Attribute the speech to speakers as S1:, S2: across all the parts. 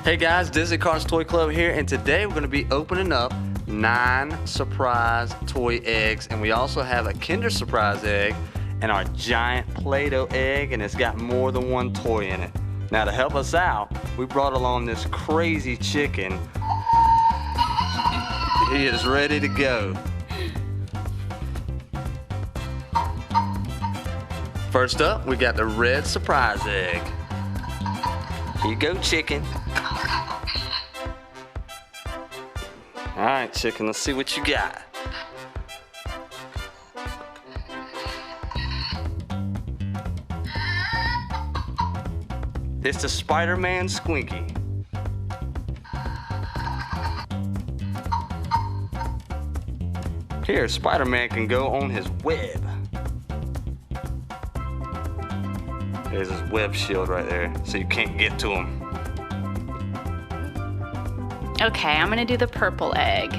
S1: Hey guys, Disney Cars Toy Club here, and today we're going to be opening up 9 surprise toy eggs, and we also have a Kinder Surprise egg and our giant Play-Doh egg, and it's got more than one toy in it. Now to help us out, we brought along this crazy chicken. He is ready to go. First up, we got the red surprise egg. Here you go, chicken. All right, chicken, let's see what you got. It's the Spider-Man Squinky. Here, Spider-Man can go on his web. There's his web shield right there, so you can't get to him.
S2: Okay, I'm gonna do the purple egg.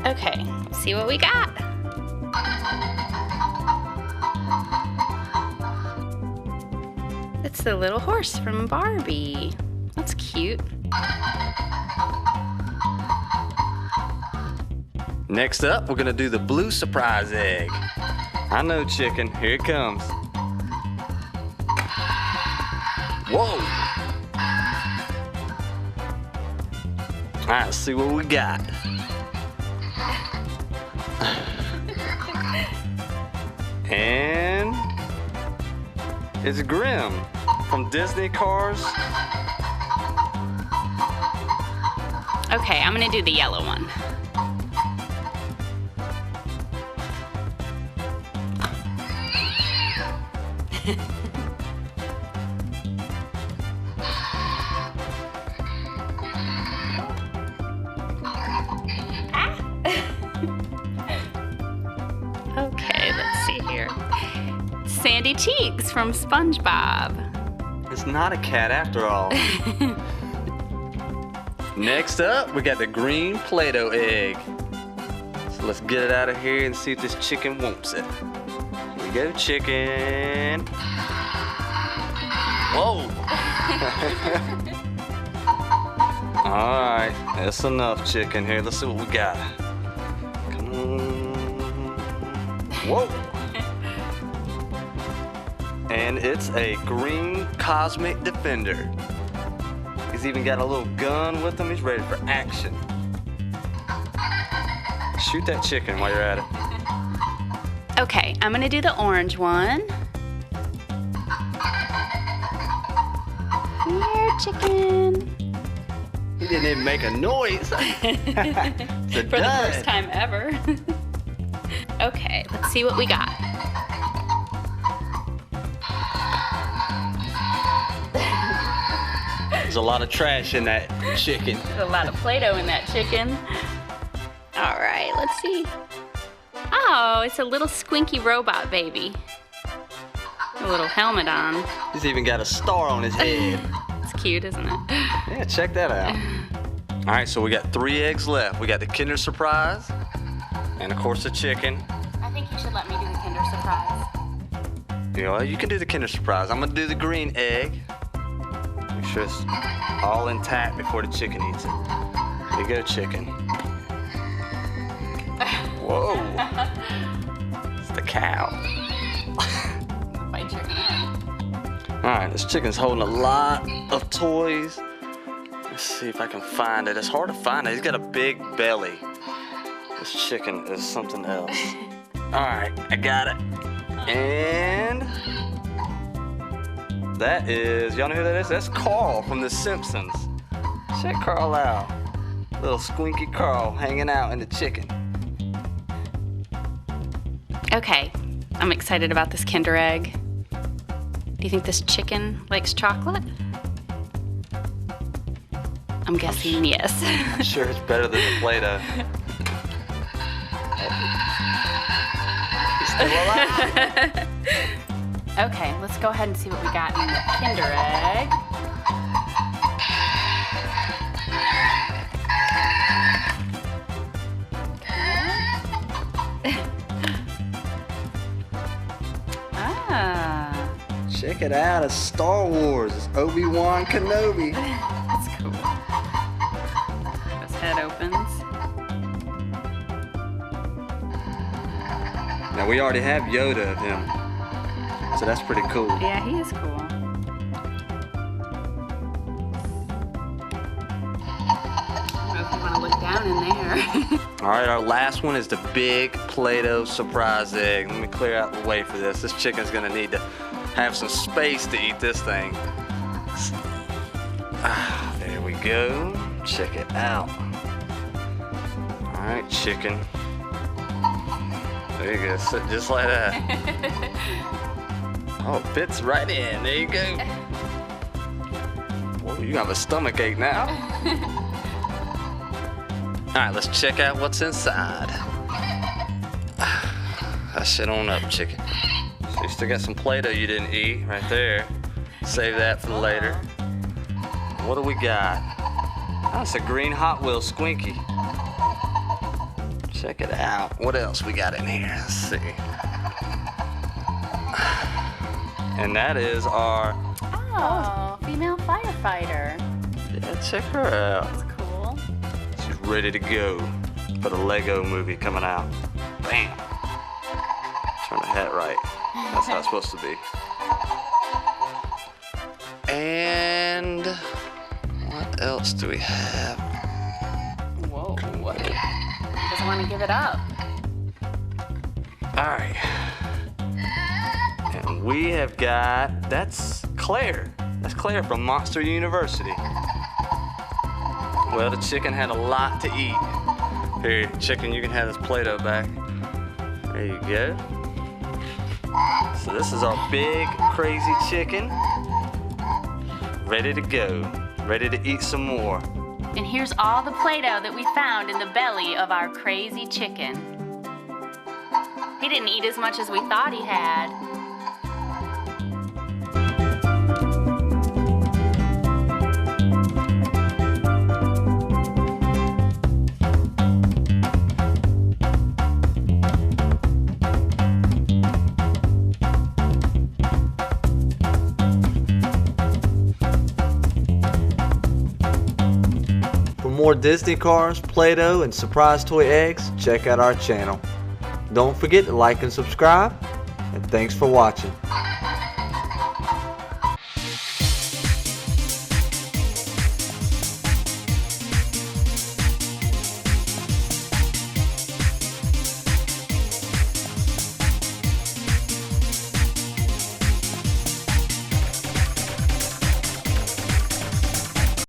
S2: Okay, let's see what we got. It's the little horse from Barbie. That's cute.
S1: Next up, we're gonna do the blue surprise egg. I know, chicken, here it comes. Whoa! All right, let's see what we got. And it's Grim from Disney Cars.
S2: Okay, I'm gonna do the yellow one. Okay, let's see here. Sandy Cheeks from SpongeBob.
S1: It's not a cat after all. Next up, we got the green Play-Doh egg. So let's get it out of here and see if this chicken wants it. Here we go, chicken. Whoa! Alright, that's enough, chicken. Here, let's see what we got. Come on. Whoa! And it's a green Cosmic Defender. He's even got a little gun with him. He's ready for action. Shoot that chicken while you're at it.
S2: Okay, I'm gonna do the orange one. Here, chicken.
S1: He didn't even make a noise. It's a
S2: For the first time ever. Okay, let's see what we got.
S1: There's a lot of trash in that chicken.
S2: There's a lot of Play-Doh in that chicken. All right, let's see. Oh, it's a little squinky robot baby. A little helmet on.
S1: He's even got a star on his head.
S2: It's cute, isn't it?
S1: Yeah, check that out. All right, so we got 3 eggs left. We got the Kinder Surprise, and of course the chicken.
S2: I think you should let me do the Kinder Surprise.
S1: You know, you can do the Kinder Surprise. I'm gonna do the green egg. Make sure it's all intact before the chicken eats it. Here you go, chicken. Whoa. It's the cow.
S2: Bite your hand.
S1: All right, this chicken's holding a lot of toys. Let's see if I can find it. It's hard to find it. He's got a big belly. This chicken is something else. All right, I got it. And that is, y'all know who that is? That's Carl from the Simpsons. Check Carl out. Little squinky Carl hanging out in the chicken.
S2: Okay, I'm excited about this Kinder Egg. Do you think this chicken likes chocolate? I'm guessing yes.
S1: I'm sure it's better than the Play-Doh. He's still alive.
S2: Okay, let's go ahead and see what we got in the Kinder Egg.
S1: check it out. It's Star Wars. It's Obi-Wan Kenobi.
S2: That's cool. His head opens.
S1: Now we already have Yoda of him, so that's pretty cool.
S2: Yeah, he is cool. I don't know if you want to look down in there.
S1: All right, our last one is the big Play-Doh surprise egg. Let me clear out the way for this. This chicken's gonna need to have some space to eat this thing. There we go. Check it out. All right, chicken. There you go, sit just like that. Oh, it fits right in. There you go. Whoa, you have a stomach ache now. All right, let's check out what's inside. Sit on up, chicken. So you still got some Play-Doh you didn't eat right there. Save that for later. What do we got? Oh, it's a green Hot Wheels Squinky. Check it out. What else we got in here? Let's see. And that is our...
S2: Oh, female firefighter.
S1: Yeah, check her out.
S2: That's cool.
S1: She's ready to go for the Lego movie coming out. Bam. Turn the hat right. That's how it's supposed to be. And what else do we have?
S2: Whoa. Doesn't want to give it up.
S1: All right. And we have got, that's Claire. That's Claire from Monster University. Well, the chicken had a lot to eat. Here, chicken, you can have this Play-Doh back. There you go. So this is our big, crazy chicken. Ready to go. Ready to eat some more.
S2: And here's all the Play-Doh that we found in the belly of our crazy chicken. He didn't eat as much as we thought he had.
S3: For more Disney Cars, Play-Doh, and surprise toy eggs, check out our channel. Don't forget to like and subscribe, and thanks for watching.